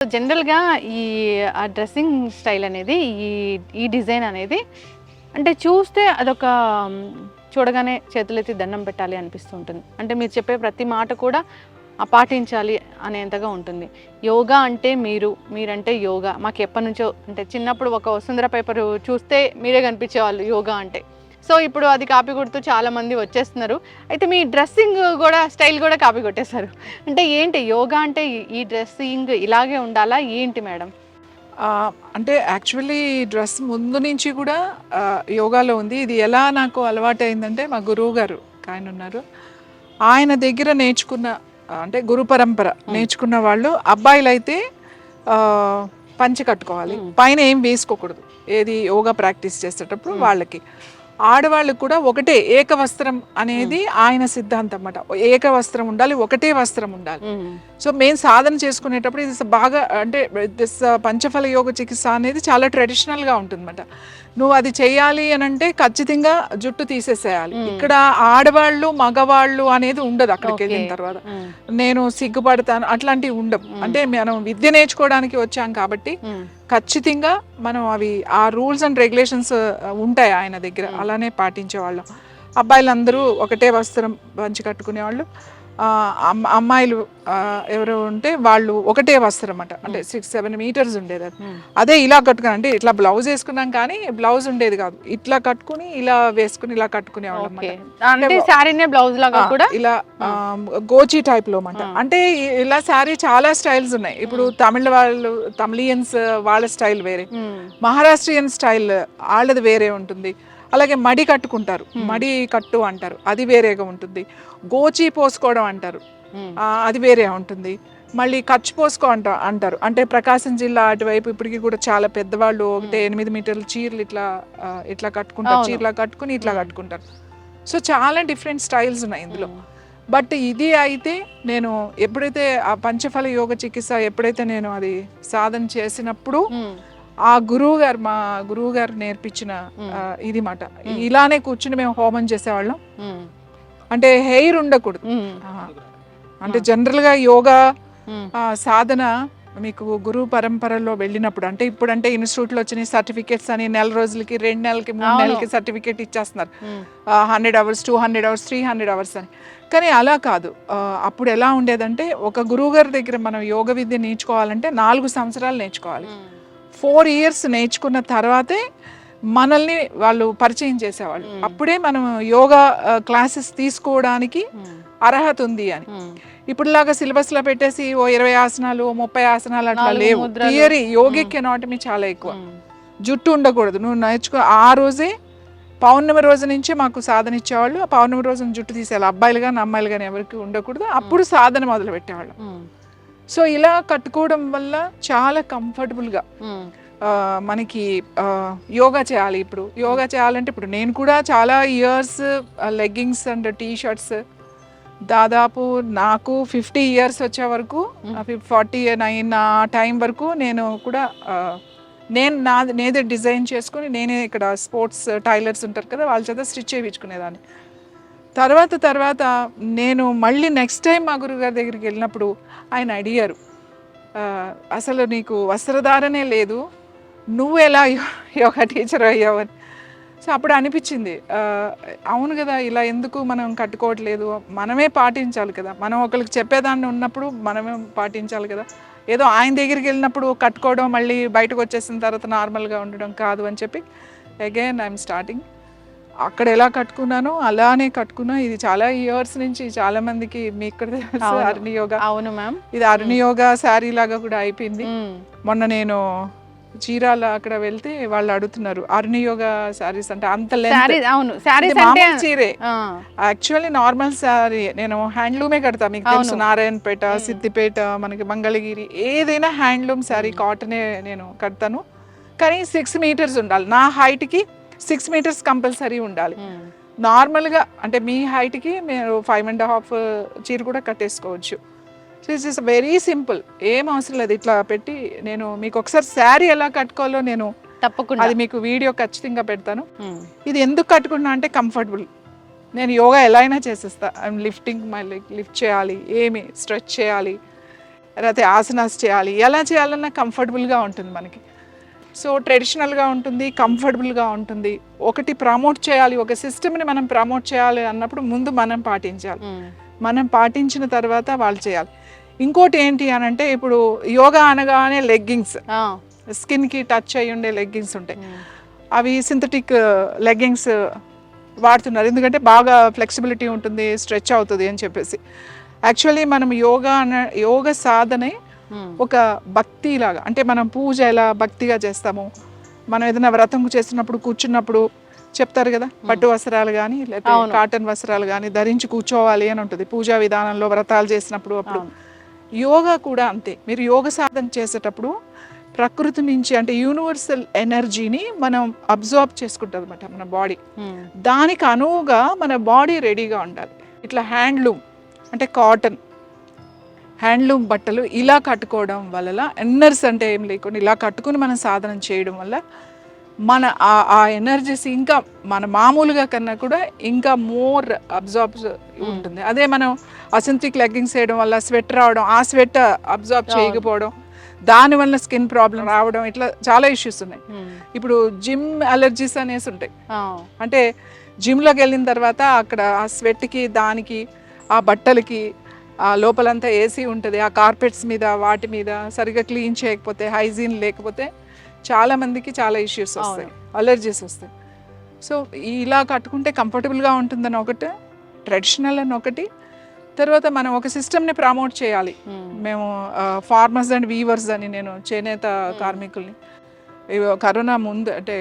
జనరల్‌గా ఈ dressing style అనేది ఈ ఈ డిజైన్ అనేది అంటే చూస్తే అదొక చూడగానే చేతులెత్తి దండం పెట్టాలి అనిపిస్తూ ఉంటుంది. అంటే మీరు చెప్పే ప్రతి మాట కూడా పాటించాలి అనేంతగా ఉంటుంది. యోగా అంటే మీరంటే యోగా. మాకు ఎప్పటినుంచో అంటే చిన్నప్పుడు ఒక వసుంధర పేపర్ చూస్తే మీరే కనిపించేవాళ్ళు యోగా అంటే. సో ఇప్పుడు అది కాపీ కొడుతూ చాలామంది వచ్చేస్తున్నారు. అయితే మీ డ్రెస్సింగ్ కూడా స్టైల్ కూడా కాపీ కొట్టేశారు. అంటే ఏంటి యోగా అంటే ఈ డ్రెస్సింగ్ ఇలాగే ఉండాలా ఏంటి మేడం? అంటే యాక్చువల్లీ డ్రెస్ ముందు నుంచి కూడా యోగాలో ఉంది. ఇది ఎలా నాకు అలవాటయిందంటే మా గురువు గారు ఆయన ఉన్నారు. ఆయన దగ్గర నేర్చుకున్న అంటే గురు పరంపర నేర్చుకున్న వాళ్ళు అబ్బాయిలైతే పంచె కట్టుకోవాలి, పైన ఏం వేసుకోకూడదు. ఏది యోగా ప్రాక్టీస్ చేసేటప్పుడు వాళ్ళకి. ఆడవాళ్ళకు కూడా ఒకటే ఏకవస్త్రం అనేది ఆయన సిద్ధాంతం అన్నమాట. ఏకవస్త్రం ఉండాలి, ఒకటే వస్త్రం ఉండాలి. సో మేము సాధన చేసుకునేటప్పుడు ఇది బాగా అంటే పంచఫల యోగ చికిత్స అనేది చాలా ట్రెడిషనల్గా ఉంటుందన్నమాట. నువ్వు అది చేయాలి అని అంటే ఖచ్చితంగా జుట్టు తీసేసేయాలి. ఇక్కడ ఆడవాళ్ళు మగవాళ్ళు అనేది ఉండదు. అక్కడికి వెళ్ళిన తర్వాత నేను సిగ్గుపడతాను అట్లాంటివి ఉండవు. అంటే మనం విద్య నేర్చుకోవడానికి వచ్చాం కాబట్టి ఖచ్చితంగా మనం అవి ఆ రూల్స్ అండ్ రెగ్యులేషన్స్ ఉంటాయి ఆయన దగ్గర, అలానే పాటించేవాళ్ళం. అబ్బాయిలందరూ ఒకటే వస్త్రం పంచి కట్టుకునేవాళ్ళు. అమ్మాయిలు ఎవరు ఉంటే వాళ్ళు ఒకటే వస్త్రం అన్నమాట. అంటే 6-7 మీటర్స్ ఉండేది. అదే ఇలా కట్టుకుని అంటే ఇట్లా బ్లౌజ్ వేసుకున్నాం కానీ బ్లౌజ్ ఉండేది కాదు. ఇట్లా కట్టుకుని ఇలా వేసుకుని ఇలా కట్టుకునేవాళ్ళం అన్నమాట. ఇలా గోచి టైప్ లో అన్నమాట. అంటే ఇలా శారీ చాలా స్టైల్స్ ఉన్నాయి. ఇప్పుడు తమిళియన్స్ వాళ్ళ స్టైల్ వేరే, మహారాష్ట్రియన్ స్టైల్ వాళ్ళది వేరే ఉంటుంది. అలాగే మడి కట్టుకుంటారు, మడి కట్టు అంటారు, అది వేరేగా ఉంటుంది. గోచి పోసుకోవడం అంటారు, అది వేరే ఉంటుంది. మళ్ళీ కచ్ పోసుకో అంటారు. అంటే ప్రకాశం జిల్లా అటువైపు ఇప్పటికీ కూడా చాలా పెద్దవాళ్ళు 8 మీటర్ల చీరలు ఇట్లా కట్టుకుంటారు, చీరలా కట్టుకుని ఇట్లా కట్టుకుంటారు. సో చాలా డిఫరెంట్ స్టైల్స్ ఉన్నాయి ఇందులో. బట్ ఇది అయితే నేను ఎప్పుడైతే ఆ పంచఫల యోగ చికిత్స ఎప్పుడైతే నేను అది సాధన చేసినప్పుడు ఆ మా గురువు గారు నేర్పించిన ఇది మాట. ఇలానే కూర్చుని మేము హోమం చేసేవాళ్ళం. అంటే హెయిర్ ఉండకూడదు. అంటే జనరల్ గా యోగా సాధన మీకు గురువు పరంపరలో వెళ్ళినప్పుడు అంటే ఇప్పుడంటే ఇన్స్టిట్యూట్ లో వచ్చిన సర్టిఫికేట్స్ అని 4 రోజులకి 2 నెలలకి 3 నెలలకి సర్టిఫికేట్ ఇచ్చేస్తున్నారు. 100 hours 200 hours 300 hours అని. కానీ అలా కాదు. అప్పుడు ఎలా ఉండేదంటే ఒక గురువు గారి దగ్గర మనం యోగ విద్య నేర్చుకోవాలంటే 4 సంవత్సరాలు నేర్చుకోవాలి. 4 years నేర్చుకున్న తర్వాతే మనల్ని వాళ్ళు పరిచయం చేసేవాళ్ళు. అప్పుడే మనం యోగా క్లాసెస్ తీసుకోవడానికి అర్హత ఉంది అని. ఇప్పుడులాగా సిలబస్ లో పెట్టేసి 20 ఆసనాలు 30 ఆసనాలు అట్లా లేవు. థియరీ యోగిక్ ఎనాటమీ చాలా ఎక్కువ. జుట్టు ఉండకూడదు. నువ్వు నేర్చుకో ఆ రోజే పౌర్ణమి రోజు నుంచి మాకు సాధన ఇచ్చేవాళ్ళు. ఆ పౌర్ణమి రోజున జుట్టు తీసేయాలి. అబ్బాయిలు కానీ అమ్మాయిలు కానీ ఎవరికి ఉండకూడదు. అప్పుడు సాధన మొదలు పెట్టేవాళ్ళు. సో ఇలా కట్టుకోవడం వల్ల చాలా కంఫర్టబుల్గా మనకి యోగా చేయాలి. ఇప్పుడు యోగా చేయాలంటే ఇప్పుడు నేను కూడా చాలా ఇయర్స్ లెగ్గింగ్స్ అండ్ టీ-షర్ట్స్ దాదాపు నాకు 50 years వచ్చే వరకు 49 ఆ టైం వరకు నేను కూడా నేనే డిజైన్ చేసుకుని నేనే ఇక్కడ స్పోర్ట్స్ టైలర్స్ ఉంటారు కదా వాళ్ళ చేత స్టిచ్ చేయించుకునేదాన్ని. తర్వాత నేను మళ్ళీ నెక్స్ట్ టైం మా గురుగారి దగ్గరికి వెళ్ళినప్పుడు ఆయన అడిగారు, అసలు నీకు వస్త్రధారణే లేదు, నువ్వు ఎలా యోగా టీచర్ అయ్యావని. సో అప్పుడు అనిపించింది అవును కదా, ఇలా ఎందుకు మనం కట్టుకోవట్లేదు, మనమే పాటించాలి కదా, మనం ఒకరికి చెప్పేదాన్ని ఉన్నప్పుడు మనమే పాటించాలి కదా. ఏదో ఆయన దగ్గరికి వెళ్ళినప్పుడు కట్టుకోవడం మళ్ళీ బయటకు వచ్చేసిన తర్వాత నార్మల్గా ఉండడం కాదు అని చెప్పి అగైన్ ఐఎమ్ స్టార్టింగ్. అక్కడ ఎలా కట్టుకున్నానో అలానే కట్టుకున్నా. ఇది చాలా ఇయర్స్ నుంచి చాలా మందికి మీకు కూడా తెలుసు అరుణి యోగా. అవును మ్యామ్, ఇది అరుణి యోగా శారీ లాగా కూడా అయిపోయింది. మొన్న నేను చీరాల అక్కడ వెళ్తే వాళ్ళు అడుగుతున్నారు అరుణి యోగా శారీస్ అంటే అంత లెంత్ చీరే. యాక్చువల్లీ నార్మల్ శారీ నేను హ్యాండ్లూమే కడతా, మీకు తెలుసు. నారాయణపేట, సిద్దిపేట, మనకి మంగళగిరి ఏదైనా హ్యాండ్లూమ్ శారీ కాటనే నేను కడతాను. కానీ 6 meters ఉండాలి. నా హైట్కి 6 meters కంపల్సరీ ఉండాలి. నార్మల్గా అంటే మీ హైట్కి మీరు 5.5 చీర కూడా కట్టేసుకోవచ్చు. So it's is very simple, ఏం అవసరం లేదు. ఇట్లా పెట్టి నేను మీకు ఒకసారి శారీ ఎలా కట్టుకోవాలో నేను తప్పకుండా అది మీకు వీడియో ఖచ్చితంగా పెడతాను. ఇది ఎందుకు కట్టుకున్నా అంటే కంఫర్టబుల్. నేను యోగా ఎలా అయినా చేసేస్తా. I'm lifting my leg, lift చేయాలి, ఏమి స్ట్రెచ్ చేయాలి, లేకపోతే ఆసనాస్ చేయాలి, ఎలా చేయాలన్నా కంఫర్టబుల్గా ఉంటుంది మనకి. సో ట్రెడిషనల్గా ఉంటుంది, కంఫర్టబుల్గా ఉంటుంది. ఒకటి ప్రమోట్ చేయాలి, ఒక సిస్టమ్ని మనం ప్రమోట్ చేయాలి అన్నప్పుడు ముందు మనం పాటించాలి. మనం పాటించిన తర్వాత వాళ్ళు చేయాలి. ఇంకోటి ఏంటి అని అంటే ఇప్పుడు యోగా అనగానే లెగ్గింగ్స్, స్కిన్కి టచ్ అయ్యి ఉండే లెగ్గింగ్స్ ఉంటాయి. అవి సింథటిక్ లెగ్గింగ్స్ వాడుతున్నారు, ఎందుకంటే బాగా ఫ్లెక్సిబిలిటీ ఉంటుంది, స్ట్రెచ్ అవుతుంది అని చెప్పేసి. యాక్చువల్లీ మనం యోగ సాధనే ఒక భక్తి లాగా, అంటే మనం పూజ ఎలా భక్తిగా చేస్తాము, మనం ఏదైనా వ్రతం చేస్తున్నప్పుడు కూర్చున్నప్పుడు చెప్తారు కదా, పట్టు వస్త్రాలు కానీ లేకపోతే కాటన్ వస్త్రాలు కానీ ధరించి కూర్చోవాలి అని ఉంటుంది పూజా విధానంలో, వ్రతాలు చేసినప్పుడు. అప్పుడు యోగా కూడా అంతే. మీరు యోగ సాధన చేసేటప్పుడు ప్రకృతి నుంచి అంటే యూనివర్సల్ ఎనర్జీని మనం అబ్జర్వ్ చేసుకుంటుంది అనమాట మన బాడీ. దానికి అనువుగా మన బాడీ రెడీగా ఉండాలి. ఇట్లా హ్యాండ్లూమ్ అంటే కాటన్ హ్యాండ్లూమ్ బట్టలు ఇలా కట్టుకోవడం వల్ల ఎన్నర్స్ అంటే ఏం లేకుండా ఇలా కట్టుకుని మనం సాధన చేయడం వల్ల మన ఆ ఎనర్జీస్ ఇంకా మన మామూలుగా కన్నా కూడా ఇంకా మోర్ అబ్జార్బ్ ఉంటుంది. అదే మనం అసెంట్రిక్ లెగ్గింగ్స్ వేయడం వల్ల స్వెట్ రావడం, ఆ స్వెట్ అబ్జార్బ్ చేయకపోవడం, దానివల్ల స్కిన్ ప్రాబ్లం రావడం, ఇట్లా చాలా ఇష్యూస్ ఉన్నాయి. ఇప్పుడు జిమ్ అలర్జీస్ అనేసి ఉంటాయి. అంటే జిమ్లోకి వెళ్ళిన తర్వాత అక్కడ ఆ స్వెట్కి, దానికి, ఆ బట్టలకి, ఆ లోపలంతా ఏసీ ఉంటుంది, ఆ కార్పెట్స్ మీద వాటి మీద సరిగ్గా క్లీన్ చేయకపోతే, హైజీన్ లేకపోతే చాలా మందికి చాలా ఇష్యూస్ వస్తాయి, అలర్జీస్ వస్తాయి. సో ఇలా కట్టుకుంటే కంఫర్టబుల్గా ఉంటుందని ఒకటి, ట్రెడిషనల్ అని ఒకటి. తర్వాత మనం ఒక సిస్టమ్ని ప్రమోట్ చేయాలి. మేము ఫార్మర్స్ అండ్ వీవర్స్ అని, నేను చేనేత కార్మికుల్ని కరోనా ముందు అంటే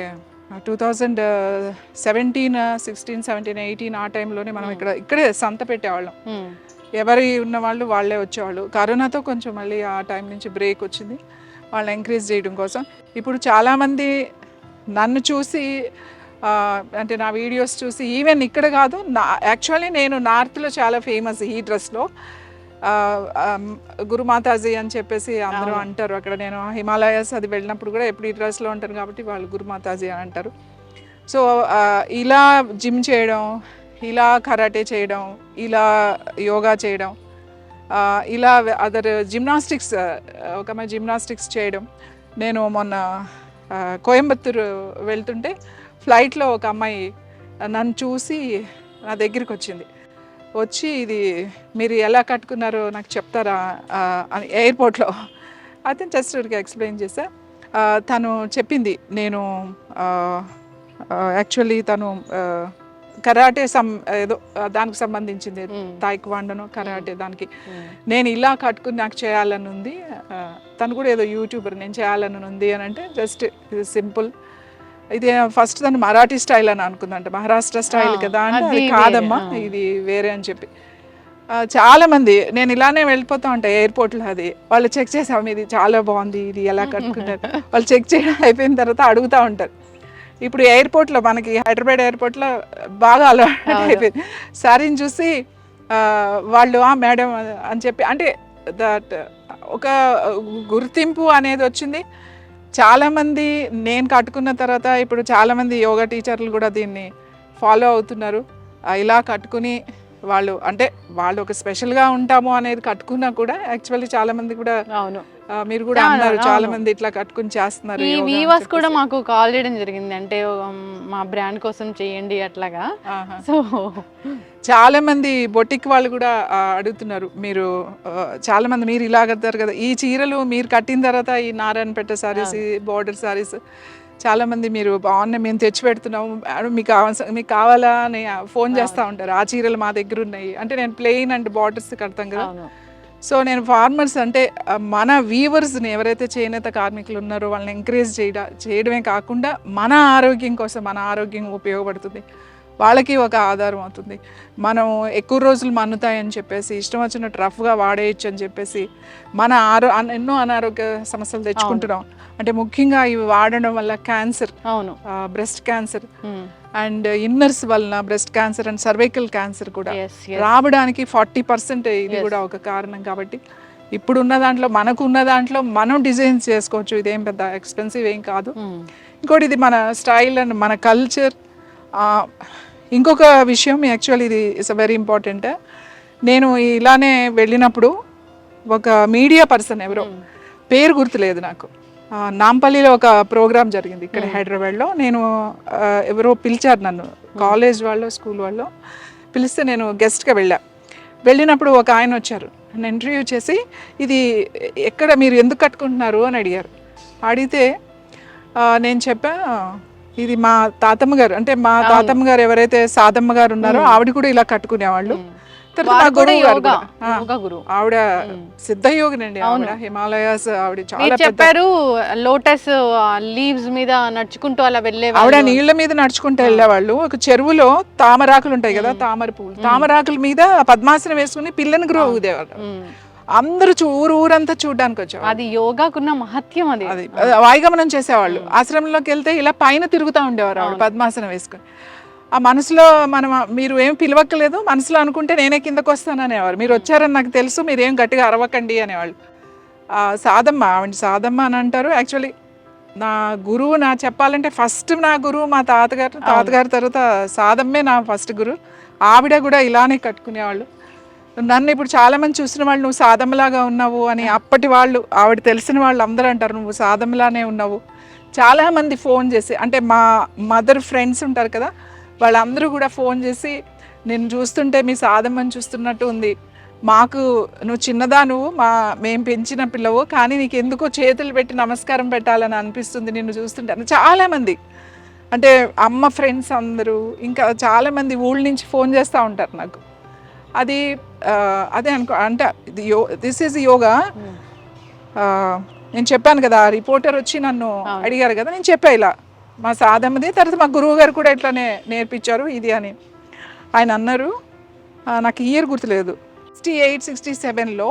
2017, 16, 17, 18 ఆ టైంలోనే మనం ఇక్కడే సంత పెట్టేవాళ్ళం. ఎవరి ఉన్న వాళ్ళు వాళ్ళే వచ్చేవాళ్ళు. కరోనాతో కొంచెం మళ్ళీ ఆ టైం నుంచి బ్రేక్ వచ్చింది, వాళ్ళని ఎంకరేజ్ చేయడం కోసం. ఇప్పుడు చాలామంది నన్ను చూసి అంటే నా వీడియోస్ చూసి, ఈవెన్ ఇక్కడ కాదు, యాక్చువల్లీ నేను నార్త్లో చాలా ఫేమస్ ఈ డ్రెస్లో, గురుమాతాజీ అని చెప్పేసి అందరూ అంటారు. అక్కడ నేను హిమాలయాస్ అది వెళ్ళినప్పుడు కూడా ఎప్పుడు ఈ డ్రెస్లో ఉంటాను కాబట్టి వాళ్ళు గురుమాతాజీ అని అంటారు. సో ఇలా జిమ్ చేయడం, ఇలా కరాటే చేయడం, ఇలా యోగా చేయడం, ఇలా అదర్ జిమ్నాస్టిక్స్, ఒక అమ్మాయి జిమ్నాస్టిక్స్ చేయడం. నేను మొన్న కోయంబత్తూరు వెళ్తుంటే ఫ్లైట్లో ఒక అమ్మాయి నన్ను చూసి నా దగ్గరికి వచ్చి ఇది మీరు ఎలా కట్టుకున్నారో నాకు చెప్తారా అని ఎయిర్పోర్ట్లో. అయితే జస్ట్ ఎక్స్ప్లెయిన్ చేశా. తను చెప్పింది, నేను యాక్చువల్లీ తను కరాటే ఏదో దానికి సంబంధించింది, తాయిక్వాండోనో కరాటే, దానికి నేను ఇలా కట్టుకుని నాకు చేయాలని ఉంది. తను కూడా ఏదో యూట్యూబర్, నేను చేయాలని ఉంది అని అంటే, జస్ట్ ఇది సింపుల్, ఇది ఫస్ట్ తను మరాఠీ స్టైల్ అని అనుకుందంట, మహారాష్ట్ర స్టైల్ కదా అంటే అది కాదమ్మా ఇది వేరే అని చెప్పి. చాలామంది నేను ఇలానే వెళ్ళిపోతూ ఉంటాను ఎయిర్పోర్ట్లో, అది వాళ్ళు చెక్ చేసాము ఇది చాలా బాగుంది, ఇది ఎలా కట్టుకుంటారు, వాళ్ళు చెక్ చేయడం అయిపోయిన తర్వాత అడుగుతూ ఉంటారు. ఇప్పుడు ఎయిర్పోర్ట్లో మనకి హైదరాబాద్ ఎయిర్పోర్ట్లో బాగా అలవాటు అయిపోయింది. సారీని చూసి వాళ్ళు మేడం అని చెప్పి, అంటే దట్ ఒక గుర్తింపు అనేది వచ్చింది. చాలామంది నేను కట్టుకున్న తర్వాత ఇప్పుడు చాలామంది యోగా టీచర్లు కూడా దీన్ని ఫాలో అవుతున్నారు. ఇలా కట్టుకుని వాళ్ళు, అంటే వాళ్ళు ఒక స్పెషల్గా ఉంటాము అనేది కట్టుకున్నా కూడా యాక్చువల్లీ చాలామంది కూడా, అవును మీరు కూడా అన్నారు చాలా మంది ఇట్లా కట్టుకుని చేస్తున్నారు. ఈ వీవర్స్ కూడా మాకు కాల్ చేయడం జరిగింది, అంటే మా బ్రాండ్ కోసం చేయండి అట్లాగా. సో చాలా మంది బొటిక్ వాళ్ళు కూడా అడుగుతున్నారు, మీరు చాలా మంది మీరు ఇలా కడతారు కదా, ఈ చీరలు మీరు కట్టిన తర్వాత ఈ నారాయణపేట సారీస్, ఈ బార్డర్ సారీస్ చాలా మంది మీరు బాగున్నాయి మేము తెచ్చి పెడుతున్నాము, మీకు కావాలా అని ఫోన్ చేస్తూ ఉంటారు. ఆ చీరలు మా దగ్గర ఉన్నాయి అంటే, నేను ప్లెయిన్ అండ్ బార్డర్స్ కడతాం కదా. సో నేను ఫార్మర్స్ అంటే మన వీవర్స్ని ఎవరైతే చేనేత కార్మికులు ఉన్నారో వాళ్ళని ఎంకరేజ్ చేయడమే కాకుండా మన ఆరోగ్యం కోసం, మన ఆరోగ్యం ఉపయోగపడుతుంది, వాళ్ళకి ఒక ఆధారం అవుతుంది. మనం ఎక్కువ రోజులు మన్నుతాయని చెప్పేసి ఇష్టం వచ్చినట్టు రఫ్గా వాడేయచ్చు అని చెప్పేసి మన ఎన్నో అనారోగ్య సమస్యలు తెచ్చుకుంటున్నాం. అంటే ముఖ్యంగా ఇవి వాడడం వల్ల క్యాన్సర్, అవును బ్రెస్ట్ క్యాన్సర్ అండ్ ఇన్నర్స్ వలన breast cancer and cervical cancer కూడా రావడానికి 40% ఇది కూడా ఒక కారణం. కాబట్టి ఇప్పుడున్న దాంట్లో మనకున్న దాంట్లో మనం డిజైన్స్ చేసుకోవచ్చు, ఇదేం పెద్ద ఎక్స్పెన్సివ్ ఏం కాదు. ఇంకోటి ఇది మన స్టైల్ అండ్ మన కల్చర్. ఇంకొక విషయం యాక్చువల్లీ ఇది ఇట్స్ వెరీ ఇంపార్టెంట్. నేను ఇలానే వెళ్ళినప్పుడు ఒక మీడియా పర్సన్ ఎవరో, పేరు గుర్తులేదు నాకు, నాంపల్లిలో ఒక ప్రోగ్రామ్ జరిగింది ఇక్కడ హైదరాబాద్లో. నేను ఎవరో పిలిచారు నన్ను, కాలేజ్ వాళ్ళు స్కూల్ వాళ్ళు పిలిస్తే నేను గెస్ట్గా వెళ్ళినప్పుడు ఒక ఆయన వచ్చారు, నన్ను ఇంటర్వ్యూ చేసి ఇది ఎక్కడ మీరు ఎందుకు కట్టుకుంటున్నారు అని అడిగితే నేను చెప్పా ఇది మా తాతమ్మ గారు, అంటే మా తాతమ్మ గారు ఎవరైతే సాదమ్మ గారు ఉన్నారో ఆవిడ కూడా ఇలా కట్టుకునేవాళ్ళు. ఆవిడ సిద్ధయోగినండి, ఆవిడ హిమాలయాస్, ఆవిడ చాలా చెప్పారు. లోటస్ లీవ్స్ మీద నడుచుకుంటూ అలా వెళ్ళే ఆవిడ నీళ్ల మీద నడుచుకుంటూ వెళ్ళేవాళ్ళు. ఒక చెరువులో తామరాకులు ఉంటాయి కదా, తామర పువ్వులు, తామరాకుల మీద పద్మాసనం వేసుకుని పిల్లని గ్రో ఊదేవాళ్ళు. అందరూ ఊరంతా చూడడానికి వచ్చేవాళ్ళు. అది యోగాకున్న మహత్యం. అది వాయుగమనం చేసేవాళ్ళు. ఆశ్రమంలోకి వెళ్తే ఇలా పైన తిరుగుతూ ఉండేవారు ఆవిడ పద్మాసనం వేసుకుని. ఆ మనసులో మీరు ఏం పిలవక్కలేదు, మనసులో అనుకుంటే నేనే కిందకు వస్తాను అనేవారు. మీరు వచ్చారని నాకు తెలుసు, మీరేం గట్టిగా అరవకండి అనేవాళ్ళు. సాదమ్మ, ఆవిడ సాదమ్మ అని అంటారు. యాక్చువల్లీ నా గురువు, నా చెప్పాలంటే ఫస్ట్ నా గురువు మా తాతగారి తర్వాత సాదమ్మే నా ఫస్ట్ గురువు. ఆవిడ కూడా ఇలానే కట్టుకునేవాళ్ళు. నన్ను ఇప్పుడు చాలామంది చూసిన వాళ్ళు నువ్వు సాదమ్మలాగా ఉన్నావు అని, అప్పటి వాళ్ళు, ఆవిడ తెలిసిన వాళ్ళు అందరూ అంటారు నువ్వు సాదమ్మలానే ఉన్నావు. చాలామంది ఫోన్ చేసి, అంటే మా మదర్ ఫ్రెండ్స్ ఉంటారు కదా, వాళ్ళందరూ కూడా ఫోన్ చేసి నేను చూస్తుంటే మీ సాదమ్మని చూస్తున్నట్టు ఉంది, మాకు నువ్వు చిన్నదా, మేము పెంచిన పిల్లవు, కానీ నీకు ఎందుకో చేతులు పెట్టి నమస్కారం పెట్టాలని అనిపిస్తుంది నిన్ను చూస్తుంటే. చాలామంది అంటే అమ్మ ఫ్రెండ్స్ అందరూ, ఇంకా చాలామంది ఊళ్ళ నుంచి ఫోన్ చేస్తూ ఉంటారు నాకు. అదే అంటే దిస్ ఈజ్ యోగా. నేను చెప్పాను కదా, రిపోర్టర్ వచ్చి నన్ను అడిగారు కదా, నేను చెప్పా ఇలా మా సాదమ్మది, తర్వాత మా గురువు గారు కూడా ఇట్లానే నేర్పించారు ఇది అని. ఆయన అన్నారు, నాకు ఇయర్ గుర్తులేదు, 68-67లో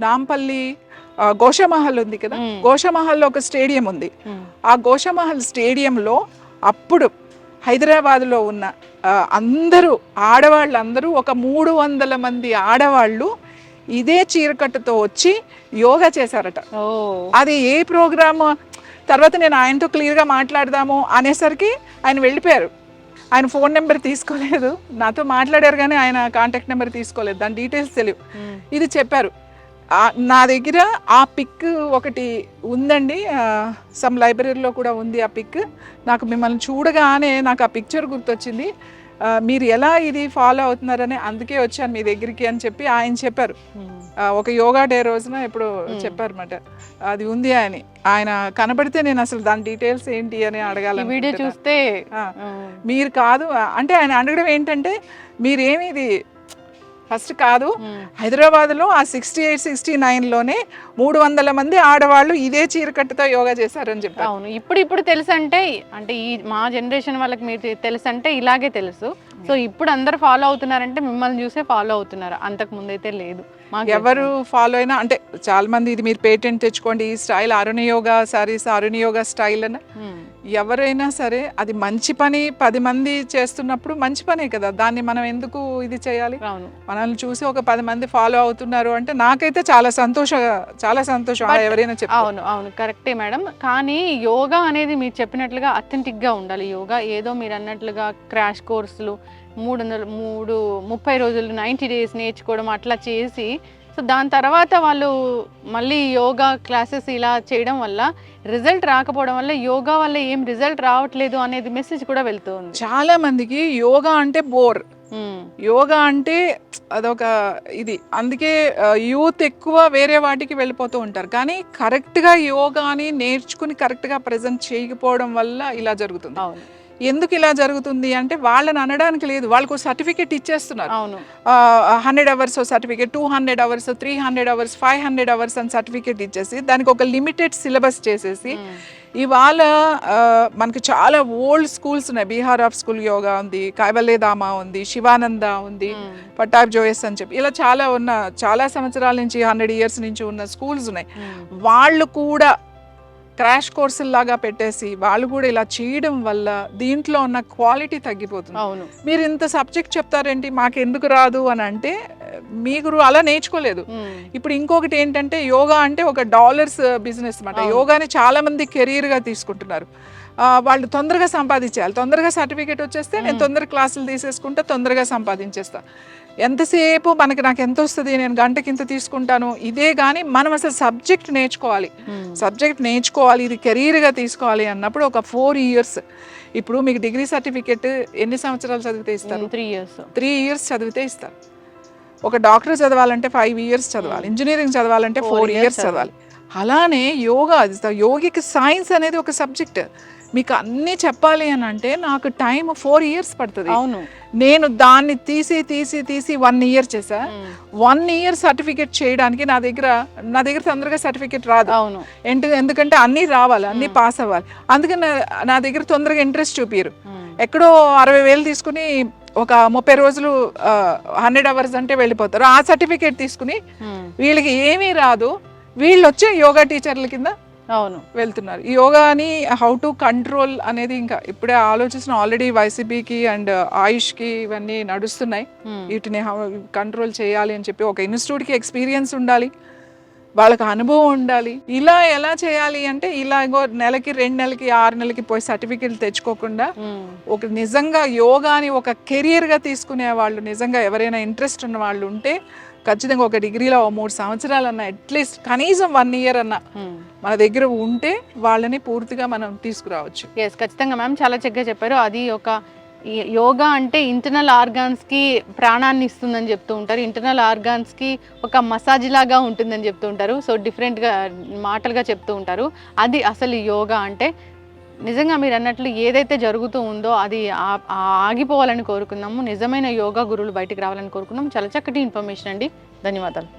నాంపల్లి గోషామహల్ ఉంది కదా, గోషామహల్లో ఒక స్టేడియం ఉంది. ఆ గోషామహల్ స్టేడియంలో అప్పుడు హైదరాబాద్లో ఉన్న అందరూ ఆడవాళ్ళందరూ, ఒక 300 మంది ఆడవాళ్ళు ఇదే చీరకట్టుతో వచ్చి యోగా చేశారట. అది ఏ ప్రోగ్రాము తర్వాత నేను ఆయనతో క్లియర్గా మాట్లాడదాము అనేసరికి ఆయన వెళ్ళిపోయారు. ఆయన ఫోన్ నెంబర్ తీసుకోలేదు, నాతో మాట్లాడారు కానీ ఆయన కాంటాక్ట్ నెంబర్ తీసుకోలేదు, దాని డీటెయిల్స్ తెలియవు. ఇది చెప్పారు. నా దగ్గర ఆ పిక్ ఒకటి ఉందండి, సమ్ లైబ్రరీలో కూడా ఉంది ఆ పిక్. నాకు మిమ్మల్ని చూడగానే నాకు ఆ పిక్చర్ గుర్తొచ్చింది, మీరు ఎలా ఇది ఫాలో అవుతున్నారని అందుకే వచ్చాను మీ దగ్గరికి అని చెప్పి ఆయన చెప్పారు. ఒక యోగా డే రోజున ఎప్పుడు చెప్పారన్నమాట. అది ఉంది అని, ఆయన కనబడితే నేను అసలు దాని డీటెయిల్స్ ఏంటి అని అడగాలి. వీడియో చూస్తే మీరు కాదు అంటే ఆయన అడగడం ఏంటంటే, మీరేమి ఇది ఫస్ట్ కాదు, హైదరాబాద్లో ఆ 68-69లోనే 300 మంది ఆడవాళ్ళు ఇదే చీరకట్టుతో యోగా చేశారని చెప్పారు. అవును, ఇప్పుడు తెలుసు అంటే ఈ మా జనరేషన్ వాళ్ళకి మీరు తెలుసు అంటే ఇలాగే తెలుసు. సో ఇప్పుడు అందరు ఫాలో అవుతున్నారంటే మిమ్మల్ని చూసే ఫాలో అవుతున్నారు, అంతకు ముందైతే లేదు. ఎవరు ఫాలో అయినా అంటే చాలా మంది ఇది మీరు పేటెంట్ తెచ్చుకోండి ఈ స్టైల్, అరుణ యోగా సారీస్, అరుణ యోగా స్టైల్ అని. ఎవరైనా సరే అది మంచి పని, 10 మంది చేస్తున్నప్పుడు మంచి పనే కదా, దాన్ని మనం ఎందుకు ఇది చేయాలి? మనల్ని చూసి ఒక 10 మంది ఫాలో అవుతున్నారు అంటే నాకైతే చాలా సంతోషం ఎవరైనా చెప్పారు. అవును కరెక్టే మేడం. కానీ యోగా అనేది మీరు చెప్పినట్లుగా అథెంటిక్ గా ఉండాలి. యోగా ఏదో మీరు అన్నట్లుగా క్రాష్ కోర్సులు 30 రోజులు 90 days నేర్చుకోవడం అట్లా చేసి, సో దాని తర్వాత వాళ్ళు మళ్ళీ యోగా క్లాసెస్ ఇలా చేయడం వల్ల రిజల్ట్ రాకపోవడం వల్ల యోగా వల్ల ఏం రిజల్ట్ రావట్లేదు అనేది మెసేజ్ కూడా వెళ్తుంది. చాలా మందికి యోగా అంటే బోర్, యోగా అంటే అదొక ఇది, అందుకే యూత్ ఎక్కువ వేరే వాటికి వెళ్ళిపోతూ ఉంటారు. కానీ కరెక్ట్గా యోగాని నేర్చుకుని కరెక్ట్గా ప్రజెంట్ చేయకపోవడం వల్ల ఇలా జరుగుతుంది. ఎందుకు ఇలా జరుగుతుంది అంటే వాళ్ళని అనడానికి లేదు, వాళ్ళకు సర్టిఫికేట్ ఇచ్చేస్తున్నారు. 100 hours certificate, 200 hours, 300 hours, 500 hours అని సర్టిఫికేట్ ఇచ్చేసి దానికి ఒక లిమిటెడ్ సిలబస్ చేసేసి, ఇవాళ మనకి చాలా ఓల్డ్ స్కూల్స్ ఉన్నాయి. బీహార్ ఆఫ్ స్కూల్ యోగా ఉంది, కైవల్యధామ ఉంది, శివానంద ఉంది, పట్టాబ్ జోయస్ అని చెప్పి ఇలా చాలా సంవత్సరాల నుంచి 100 years నుంచి ఉన్న స్కూల్స్ ఉన్నాయి. వాళ్ళు కూడా క్రాష్ కోర్సుల్లాగా పెట్టేసి వాళ్ళు కూడా ఇలా చేయడం వల్ల దీంట్లో ఉన్న క్వాలిటీ తగ్గిపోతుంది. మీరు ఇంత సబ్జెక్ట్ చెప్తారేంటి, మాకు ఎందుకు రాదు అని అంటే మీరు అలా నేర్చుకోలేదు. ఇప్పుడు ఇంకొకటి ఏంటంటే యోగా అంటే ఒక డాలర్స్ బిజినెస్ అన్నమాట. యోగాని చాలా మంది కెరీర్గా తీసుకుంటున్నారు. వాళ్ళు తొందరగా సంపాదించాలి, తొందరగా సర్టిఫికేట్ వచ్చేస్తే నేను తొందరగా క్లాసులు తీసేసుకుంటా, తొందరగా సంపాదించేస్తా. ఎంతసేపు నాకు ఎంత వస్తుంది, నేను గంటకి ఇంత తీసుకుంటాను ఇదే. కానీ మనం అసలు సబ్జెక్ట్ నేర్చుకోవాలి, ఇది కెరీర్గా తీసుకోవాలి అన్నప్పుడు ఒక 4 years. ఇప్పుడు మీకు డిగ్రీ సర్టిఫికేట్ ఎన్ని సంవత్సరాలు చదివితే ఇస్తారు? 3 years చదివితే ఇస్తారు. ఒక డాక్టర్ చదవాలంటే 5 years చదవాలి, ఇంజనీరింగ్ చదవాలంటే 4 years చదవాలి. అలానే యోగా, యోగిక్ సైన్స్ అనేది ఒక సబ్జెక్ట్. మీకు అన్నీ చెప్పాలి అని అంటే నాకు టైం 4 years పడుతుంది. అవును, నేను దాన్ని తీసి 1 year చేసా. 1 year సర్టిఫికేట్ చేయడానికి నా దగ్గర తొందరగా సర్టిఫికేట్ రాదు. అవును, ఎందుకంటే అన్నీ రావాలి, అన్నీ పాస్ అవ్వాలి. అందుకని నా దగ్గర తొందరగా ఇంట్రెస్ట్ చూపిరు. ఎక్కడో 60,000 తీసుకుని ఒక 30 రోజులు 100 hours అంటే వెళ్ళిపోతారు. ఆ సర్టిఫికేట్ తీసుకుని వీళ్ళకి ఏమీ రాదు, వీళ్ళు వచ్చే యోగా టీచర్ల కింద అవును వెళ్తున్నారు. ఈ యోగాని హౌ టు కంట్రోల్ అనేది ఇంకా ఇప్పుడే ఆలోచిస్తున్న. ఆల్రెడీ వైసీపీకి అండ్ ఆయుష్కి ఇవన్నీ నడుస్తున్నాయి. వీటిని కంట్రోల్ చేయాలి అని చెప్పి ఒక ఇన్స్టిట్యూట్కి ఎక్స్పీరియన్స్ ఉండాలి, వాళ్ళకి అనుభవం ఉండాలి. ఇలా ఎలా చేయాలి అంటే ఇలా నెలకి 2 నెలలకి 6 నెలలకి పోయి సర్టిఫికెట్లు తెచ్చుకోకుండా ఒక నిజంగా యోగాని ఒక కెరియర్గా తీసుకునే వాళ్ళు, నిజంగా ఎవరైనా ఇంట్రెస్ట్ ఉన్న వాళ్ళు ఉంటే ఖచ్చితంగా ఒక డిగ్రీలో 3 సంవత్సరాలన్నా, అట్లీస్ట్ కనీసం 1 year అన్నా మన దగ్గర ఉంటే వాళ్ళని పూర్తిగా మనం తీసుకురావచ్చు. ఎస్, ఖచ్చితంగా మ్యామ్, చాలా చక్కగా చెప్పారు. అది ఒక యోగా అంటే ఇంటర్నల్ ఆర్గాన్స్కి ప్రాణాన్ని ఇస్తుందని చెప్తూ ఉంటారు, ఇంటర్నల్ ఆర్గాన్స్కి ఒక మసాజ్ లాగా ఉంటుందని చెప్తూ ఉంటారు. సో డిఫరెంట్గా మాటలుగా చెప్తూ ఉంటారు. అది అసలు యోగా అంటే. నిజంగా మీరు అన్నట్లు ఏదైతే జరుగుతూ ఉందో అది ఆగిపోవాలని కోరుకున్నాము. నిజమైన యోగా గురువులు బయటికి రావాలని కోరుకున్నాము. చాలా చక్కటి ఇన్ఫర్మేషన్ అండి, ధన్యవాదాలు.